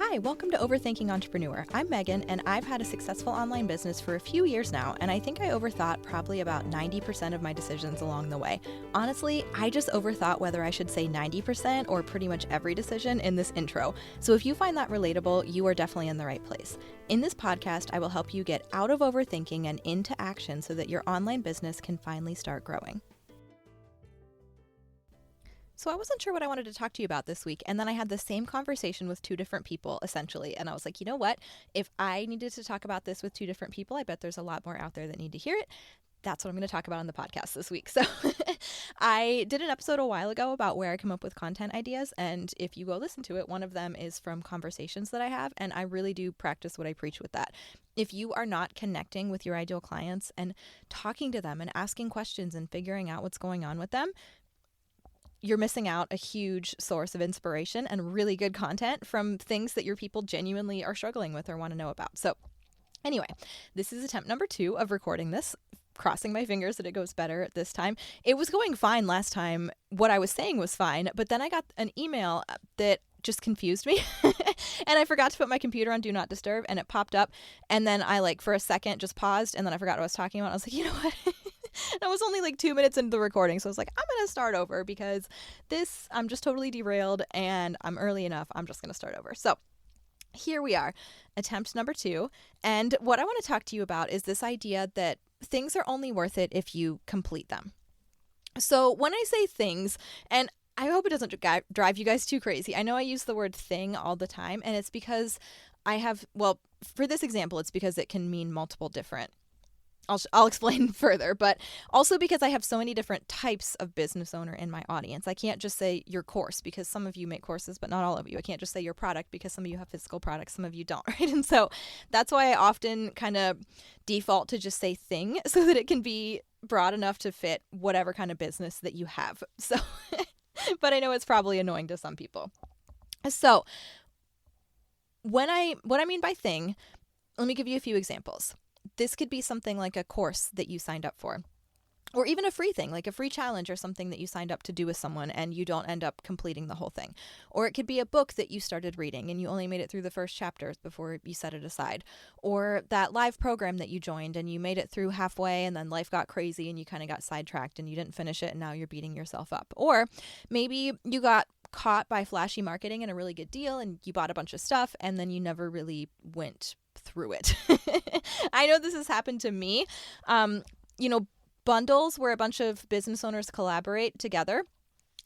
Hi, welcome to Overthinking Entrepreneur. I'm Megan, and I've had a successful online business for a few years now, and I think I overthought probably about 90% of my decisions along the way. Honestly, I just overthought whether I should say 90% or pretty much every decision in this intro. So if you find that relatable, you are definitely in the right place. In this podcast, I will help you get out of overthinking and into action so that your online business can finally start growing. So I wasn't sure what I wanted to talk to you about this week, and then I had the same conversation with two different people, essentially, and I was like, you know what? If I needed to talk about this with two different people, I bet there's a lot more out there that need to hear it. That's what I'm going to talk about on the podcast this week. So I did an episode a while ago about where I come up with content ideas, and if you go listen to it, one of them is from conversations that I have, and I really do practice what I preach with that. If you are not connecting with your ideal clients and talking to them and asking questions and figuring out what's going on with them, you're missing out a huge source of inspiration and really good content from things that your people genuinely are struggling with or want to know about. So anyway, this is attempt number 2 of recording this, crossing my fingers that it goes better this time. It was going fine last time. What I was saying was fine, but then I got an email that just confused me and I forgot to put my computer on Do Not Disturb, and it popped up, and then I for a second just paused, and then I forgot what I was talking about. I was like, you know what? I was only 2 minutes into the recording, so I was like, I'm going to start over because I'm just totally derailed and I'm early enough. I'm just going to start over. So here we are, attempt number 2. And what I want to talk to you about is this idea that things are only worth it if you complete them. So when I say things, and I hope it doesn't drive you guys too crazy. I know I use the word thing all the time, and it's because for this example, it's because it can mean multiple different. I'll explain further, but also because I have so many different types of business owner in my audience. I can't just say your course because some of you make courses, but not all of you. I can't just say your product because some of you have physical products, some of you don't, right? And so that's why I often kind of default to just say thing so that it can be broad enough to fit whatever kind of business that you have. So, but I know it's probably annoying to some people. So what I mean by thing, let me give you a few examples. This could be something like a course that you signed up for, or even a free thing, like a free challenge or something that you signed up to do with someone and you don't end up completing the whole thing. Or it could be a book that you started reading and you only made it through the first chapters before you set it aside. Or that live program that you joined and you made it through halfway and then life got crazy and you kind of got sidetracked and you didn't finish it and now you're beating yourself up. Or maybe you got caught by flashy marketing and a really good deal and you bought a bunch of stuff and then you never really went through it. I know this has happened to me. Bundles where a bunch of business owners collaborate together.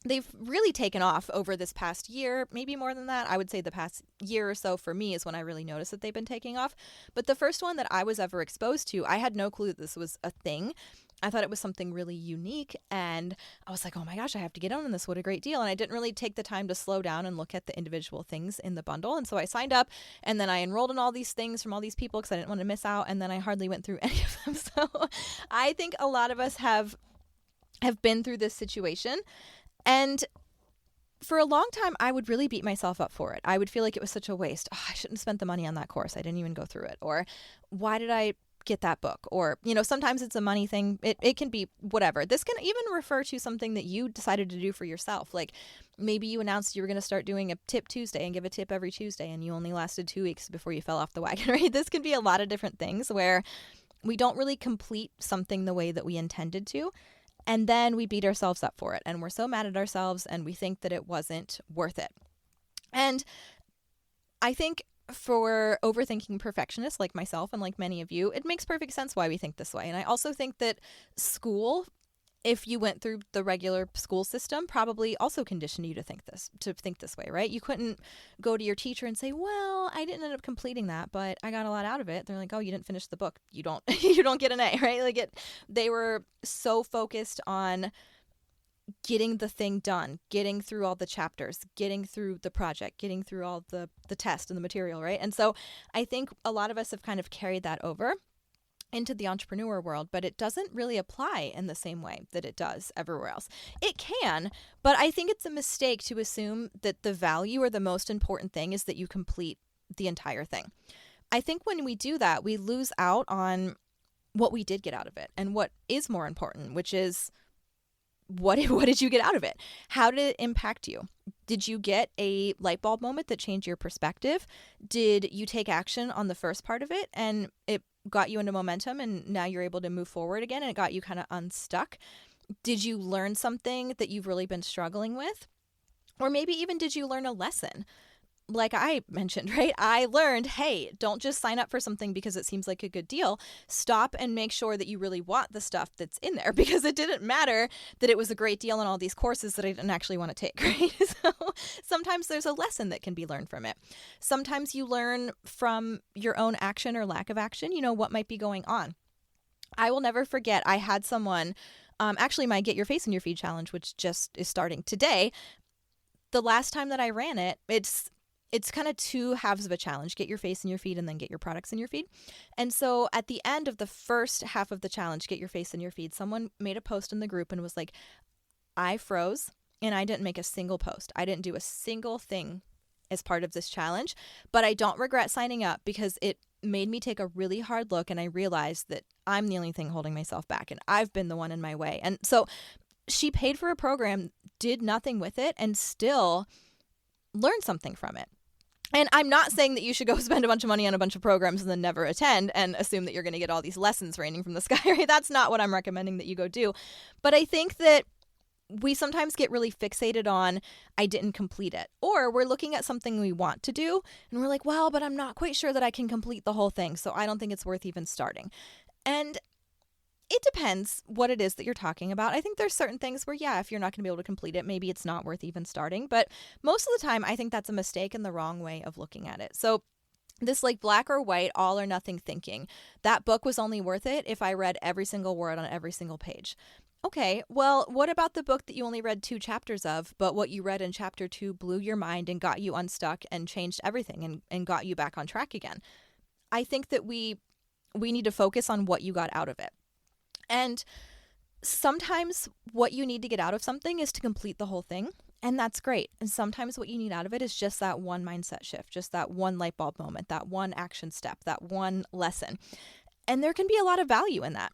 They've really taken off over this past year, maybe more than that. I would say the past year or so for me is when I really noticed that they've been taking off. But the first one that I was ever exposed to, I had no clue that this was a thing. I thought it was something really unique, and I was like, oh my gosh, I have to get on this. What a great deal. And I didn't really take the time to slow down and look at the individual things in the bundle. And so I signed up, and then I enrolled in all these things from all these people because I didn't want to miss out. And then I hardly went through any of them. So I think a lot of us have been through this situation. And for a long time, I would really beat myself up for it. I would feel like it was such a waste. Oh, I shouldn't have spent the money on that course. I didn't even go through it. Or why did I get that book? Or, sometimes it's a money thing. It can be whatever. This can even refer to something that you decided to do for yourself. Like maybe you announced you were going to start doing a tip Tuesday and give a tip every Tuesday, and you only lasted 2 weeks before you fell off the wagon, right? This can be a lot of different things where we don't really complete something the way that we intended to. And then we beat ourselves up for it. And we're so mad at ourselves and we think that it wasn't worth it. And I think for overthinking perfectionists like myself and like many of you, it makes perfect sense why we think this way. And I also think that school, if you went through the regular school system, probably also conditioned you to think this way, right? You couldn't go to your teacher and say, well, I didn't end up completing that, but I got a lot out of it. They're like, oh, you didn't finish the book. You don't get an A, right? They were so focused on getting the thing done, getting through all the chapters, getting through the project, getting through all the test and the material, right? And so I think a lot of us have kind of carried that over into the entrepreneur world, but it doesn't really apply in the same way that it does everywhere else. It can, but I think it's a mistake to assume that the value or the most important thing is that you complete the entire thing. I think when we do that, we lose out on what we did get out of it and what is more important, which is what did you get out of it? How did it impact you? Did you get a light bulb moment that changed your perspective? Did you take action on the first part of it and it got you into momentum and now you're able to move forward again and it got you kind of unstuck? Did you learn something that you've really been struggling with? Or maybe even did you learn a lesson? Like I mentioned, right? I learned, hey, don't just sign up for something because it seems like a good deal. Stop and make sure that you really want the stuff that's in there, because it didn't matter that it was a great deal on all these courses that I didn't actually want to take, right? So sometimes there's a lesson that can be learned from it. Sometimes you learn from your own action or lack of action, what might be going on. I will never forget, I had someone, actually my Get Your Face in Your Feed challenge, which just is starting today. The last time that I ran it, it's kind of two halves of a challenge: get your face in your feed and then get your products in your feed. And so at the end of the first half of the challenge, get your face in your feed, someone made a post in the group and was like, I froze and I didn't make a single post. I didn't do a single thing as part of this challenge, but I don't regret signing up because it made me take a really hard look and I realized that I'm the only thing holding myself back and I've been the one in my way. And so she paid for a program, did nothing with it, and still learned something from it. And I'm not saying that you should go spend a bunch of money on a bunch of programs and then never attend and assume that you're going to get all these lessons raining from the sky, right? That's not what I'm recommending that you go do. But I think that we sometimes get really fixated on, I didn't complete it. Or we're looking at something we want to do and we're like, well, but I'm not quite sure that I can complete the whole thing, so I don't think it's worth even starting. And it depends what it is that you're talking about. I think there's certain things where, yeah, if you're not going to be able to complete it, maybe it's not worth even starting. But most of the time, I think that's a mistake and the wrong way of looking at it. So this like black or white, all or nothing thinking, that book was only worth it if I read every single word on every single page. Okay, well, what about the book that you only read 2 chapters of, but what you read in chapter 2 blew your mind and got you unstuck and changed everything and got you back on track again? I think that we need to focus on what you got out of it. And sometimes what you need to get out of something is to complete the whole thing, and that's great. And sometimes what you need out of it is just that one mindset shift, just that one light bulb moment, that one action step, that one lesson. And there can be a lot of value in that.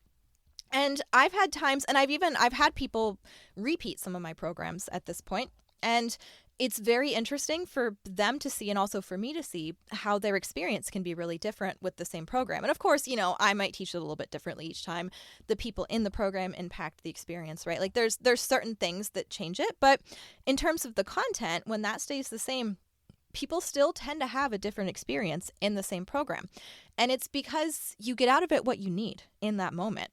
And I've had times, and I've had people repeat some of my programs at this point, and it's very interesting for them to see and also for me to see how their experience can be really different with the same program. And of course, I might teach it a little bit differently each time. The people in the program impact the experience, right? Like there's certain things that change it, but in terms of the content, when that stays the same, people still tend to have a different experience in the same program. And it's because you get out of it what you need in that moment.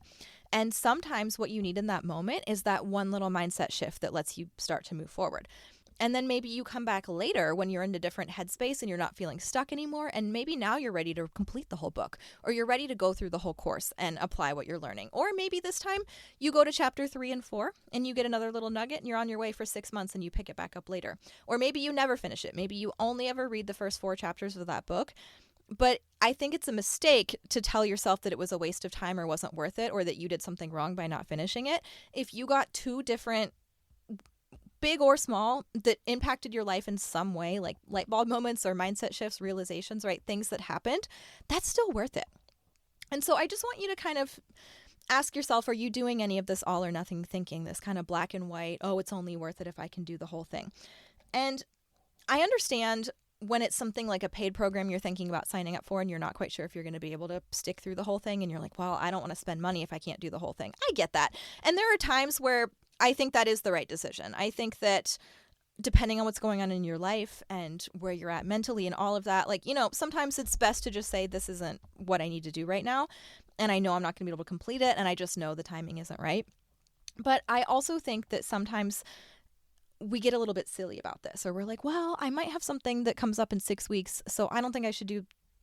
And sometimes what you need in that moment is that one little mindset shift that lets you start to move forward. And then maybe you come back later when you're in a different headspace and you're not feeling stuck anymore. And maybe now you're ready to complete the whole book, or you're ready to go through the whole course and apply what you're learning. Or maybe this time you go to chapter 3 and 4 and you get another little nugget and you're on your way for 6 months and you pick it back up later. Or maybe you never finish it. Maybe you only ever read the first 4 chapters of that book. But I think it's a mistake to tell yourself that it was a waste of time or wasn't worth it, or that you did something wrong by not finishing it. If you got 2 different, big or small, that impacted your life in some way, like light bulb moments or mindset shifts, realizations, right? Things that happened, that's still worth it. And so I just want you to kind of ask yourself, are you doing any of this all or nothing thinking, this kind of black and white, oh, it's only worth it if I can do the whole thing? And I understand when it's something like a paid program you're thinking about signing up for and you're not quite sure if you're going to be able to stick through the whole thing and you're like, well, I don't want to spend money if I can't do the whole thing. I get that. And there are times where I think that is the right decision. I think that depending on what's going on in your life and where you're at mentally and all of that, like, sometimes it's best to just say, this isn't what I need to do right now. And I know I'm not going to be able to complete it. And I just know the timing isn't right. But I also think that sometimes we get a little bit silly about this, or we're like, well, I might have something that comes up in 6 weeks, so I don't think I should do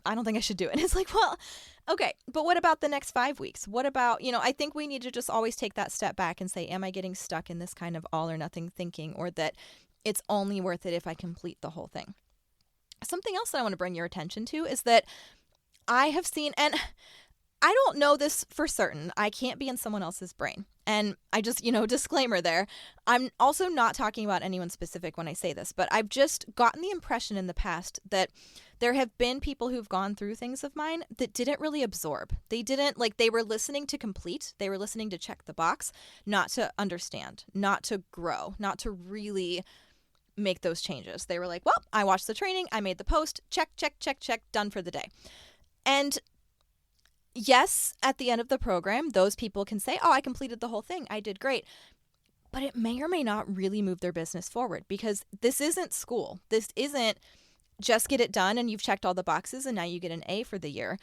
it. And it's like, well, okay, but what about the next 5 weeks? What about, I think we need to just always take that step back and say, am I getting stuck in this kind of all or nothing thinking, or that it's only worth it if I complete the whole thing? Something else that I want to bring your attention to is that I have seen, and I don't know this for certain, I can't be in someone else's brain. And I just, disclaimer there, I'm also not talking about anyone specific when I say this, but I've just gotten the impression in the past that there have been people who've gone through things of mine that didn't really absorb. They didn't, they were listening to complete, they were listening to check the box, not to understand, not to grow, not to really make those changes. They were like, well, I watched the training, I made the post, check, check, check, check, done for the day. And yes, at the end of the program, those people can say, oh, I completed the whole thing, I did great. But it may or may not really move their business forward, because this isn't school. This isn't just get it done and you've checked all the boxes and now you get an A for the year.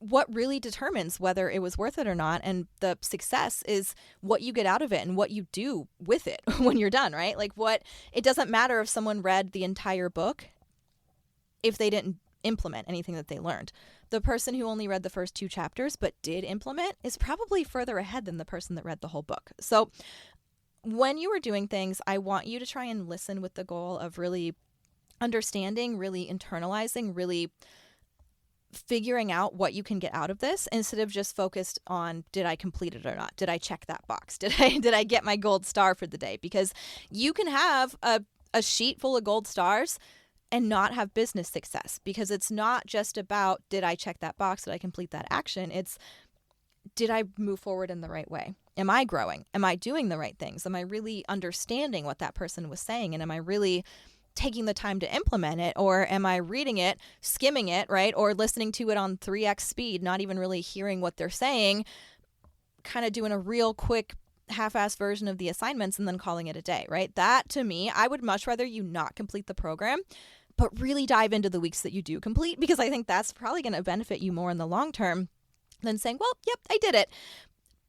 What really determines whether it was worth it or not, and the success, is what you get out of it and what you do with it when you're done, right? Like, it doesn't matter if someone read the entire book if they didn't implement anything that they learned. The person who only read the first 2 chapters but did implement is probably further ahead than the person that read the whole book. So when you are doing things, I want you to try and listen with the goal of really understanding, really internalizing, really figuring out what you can get out of this, instead of just focused on, did I complete it or not? Did I check that box? Did I get my gold star for the day? Because you can have a sheet full of gold stars and not have business success, because it's not just about, did I check that box? Did I complete that action? It's, did I move forward in the right way? Am I growing? Am I doing the right things? Am I really understanding what that person was saying? And am I really taking the time to implement it? Or am I reading it, skimming it, right? Or listening to it on 3x speed, not even really hearing what they're saying, kind of doing a real quick half-assed version of the assignments and then calling it a day, right? That, to me, I would much rather you not complete the program, but really dive into the weeks that you do complete, because I think that's probably going to benefit you more in the long term than saying, well, yep, I did it.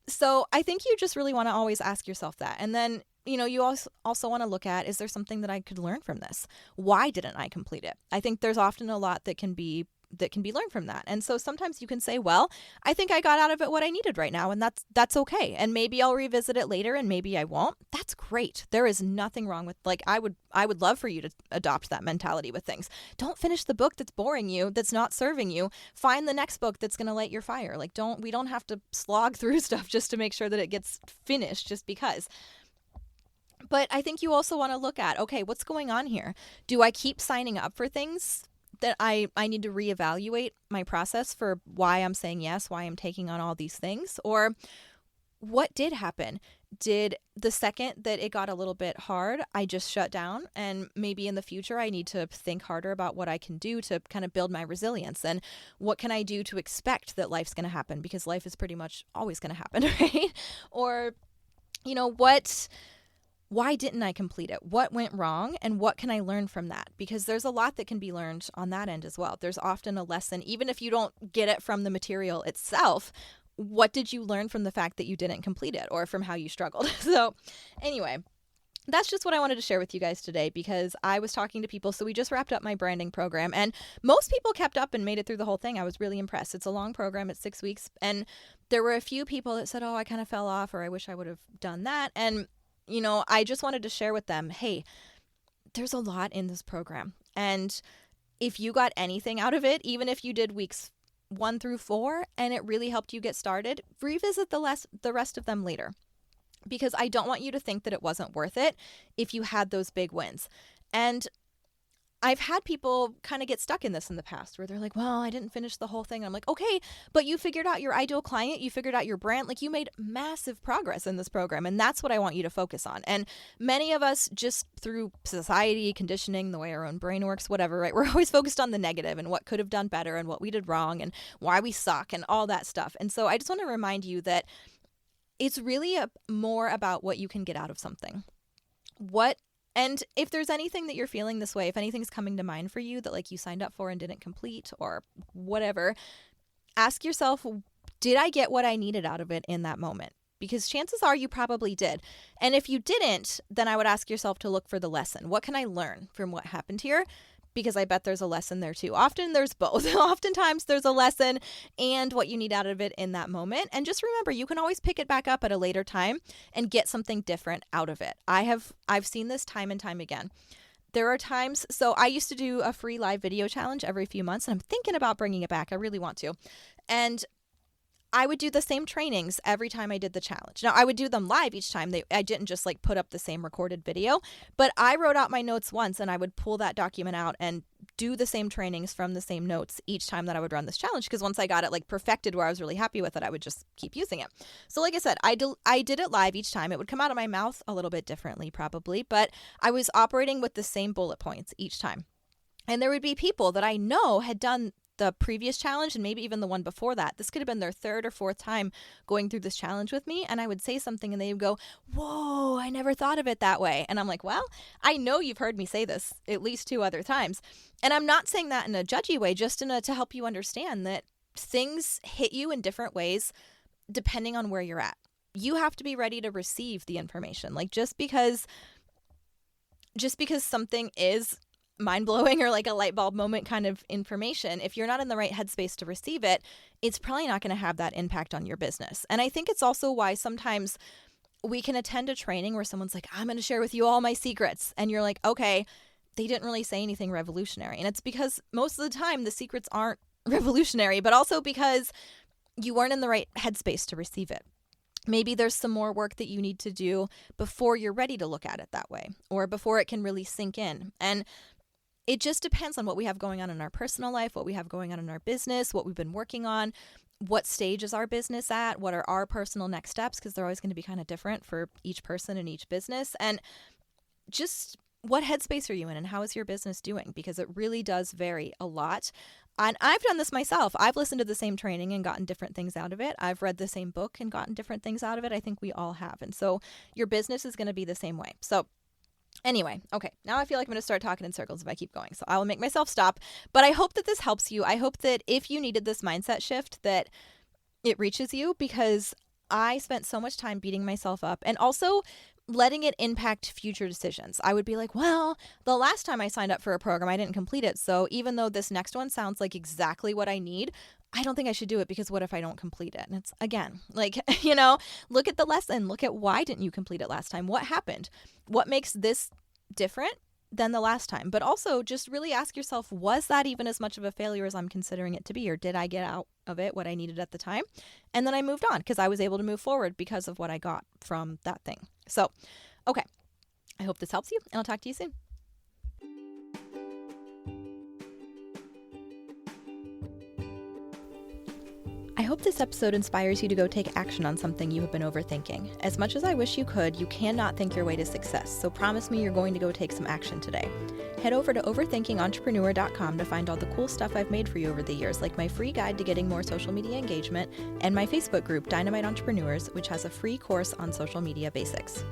So I think you just really want to always ask yourself that. And then, you also want to look at, is there something that I could learn from this? Why didn't I complete it? I think there's often a lot that can be learned from that. And so sometimes you can say, well, I think I got out of it what I needed right now, and that's okay. And maybe I'll revisit it later and maybe I won't. That's great. There is nothing wrong with, like, I would love for you to adopt that mentality with things. Don't finish the book that's boring you, that's not serving you. Find the next book that's going to light your fire. Like, we don't have to slog through stuff just to make sure that it gets finished just because. But I think you also want to look at, okay, what's going on here? Do I keep signing up for things that I need to reevaluate my process for why I'm saying yes, why I'm taking on all these things? Or what did happen? Did the second that it got a little bit hard, I just shut down? And maybe in the future, I need to think harder about what I can do to kind of build my resilience. And what can I do to expect that life's going to happen? Because life is pretty much always going to happen, right? Or, why didn't I complete it? What went wrong? And what can I learn from that? Because there's a lot that can be learned on that end as well. There's often a lesson, even if you don't get it from the material itself. What did you learn from the fact that you didn't complete it, or from how you struggled? So anyway, that's just what I wanted to share with you guys today, because I was talking to people. So we just wrapped up my branding program, and most people kept up and made it through the whole thing. I was really impressed. It's a long program. It's 6 weeks. And there were a few people that said, oh, I kind of fell off, or I wish I would have done that. And I just wanted to share with them, hey, there's a lot in this program. And if you got anything out of it, even if you did weeks 1 through 4 and it really helped you get started, revisit the rest of them later. Because I don't want you to think that it wasn't worth it if you had those big wins. And I've had people kind of get stuck in this in the past, where they're like, well, I didn't finish the whole thing. And I'm like, okay, but you figured out your ideal client, you figured out your brand, like you made massive progress in this program. And that's what I want you to focus on. And many of us, just through society, conditioning, the way our own brain works, whatever, right? We're always focused on the negative and what could have done better and what we did wrong and why we suck and all that stuff. And so I just want to remind you that it's really more about what you can get out of something. And if there's anything that you're feeling this way, if anything's coming to mind for you that like you signed up for and didn't complete or whatever, ask yourself, did I get what I needed out of it in that moment? Because chances are you probably did. And if you didn't, then I would ask yourself to look for the lesson. What can I learn from what happened here? Because I bet there's a lesson there too. Often there's both. Oftentimes there's a lesson and what you need out of it in that moment. And just remember, you can always pick it back up at a later time and get something different out of it. I've seen this time and time again. There are times, so I used to do a free live video challenge every few months, and I'm thinking about bringing it back. I really want to. And I would do the same trainings every time I did the challenge. Now, I would do them live each time. I didn't just like put up the same recorded video, but I wrote out my notes once and I would pull that document out and do the same trainings from the same notes each time that I would run this challenge, because once I got it like perfected where I was really happy with it, I would just keep using it. So like I said, I did it live each time. It would come out of my mouth a little bit differently probably, but I was operating with the same bullet points each time. And there would be people that I know had done the previous challenge and maybe even the one before that. This could have been their third or fourth time going through this challenge with me. And I would say something and they would go, whoa, I never thought of it that way. And I'm like, well, I know you've heard me say this at least 2 other times. And I'm not saying that in a judgy way, just to help you understand that things hit you in different ways depending on where you're at. You have to be ready to receive the information. Like just because something is mind-blowing or like a light bulb moment kind of information, if you're not in the right headspace to receive it, it's probably not going to have that impact on your business. And I think it's also why sometimes we can attend a training where someone's like, I'm going to share with you all my secrets. And you're like, okay, they didn't really say anything revolutionary. And it's because most of the time the secrets aren't revolutionary, but also because you weren't in the right headspace to receive it. Maybe there's some more work that you need to do before you're ready to look at it that way, or before it can really sink in. And it just depends on what we have going on in our personal life, what we have going on in our business, what we've been working on, what stage is our business at, what are our personal next steps, because they're always going to be kind of different for each person and each business. And just what headspace are you in and how is your business doing? Because it really does vary a lot. And I've done this myself. I've listened to the same training and gotten different things out of it. I've read the same book and gotten different things out of it. I think we all have. And so your business is going to be the same way. So anyway, okay, now I feel like I'm going to start talking in circles if I keep going. So I will make myself stop. But I hope that this helps you. I hope that if you needed this mindset shift, that it reaches you, because I spent so much time beating myself up and also letting it impact future decisions. I would be like, well, the last time I signed up for a program, I didn't complete it. So even though this next one sounds like exactly what I need, I don't think I should do it, because what if I don't complete it? And it's, again, like, look at the lesson. Look at why didn't you complete it last time? What happened? What makes this different than the last time? But also just really ask yourself, was that even as much of a failure as I'm considering it to be? Or did I get out of it what I needed at the time? And then I moved on because I was able to move forward because of what I got from that thing. So, okay. I hope this helps you, and I'll talk to you soon. I hope this episode inspires you to go take action on something you have been overthinking. As much as I wish you could, you cannot think your way to success, so promise me you're going to go take some action today. Head over to overthinkingentrepreneur.com to find all the cool stuff I've made for you over the years, like my free guide to getting more social media engagement and my Facebook group, Dynamite Entrepreneurs, which has a free course on social media basics.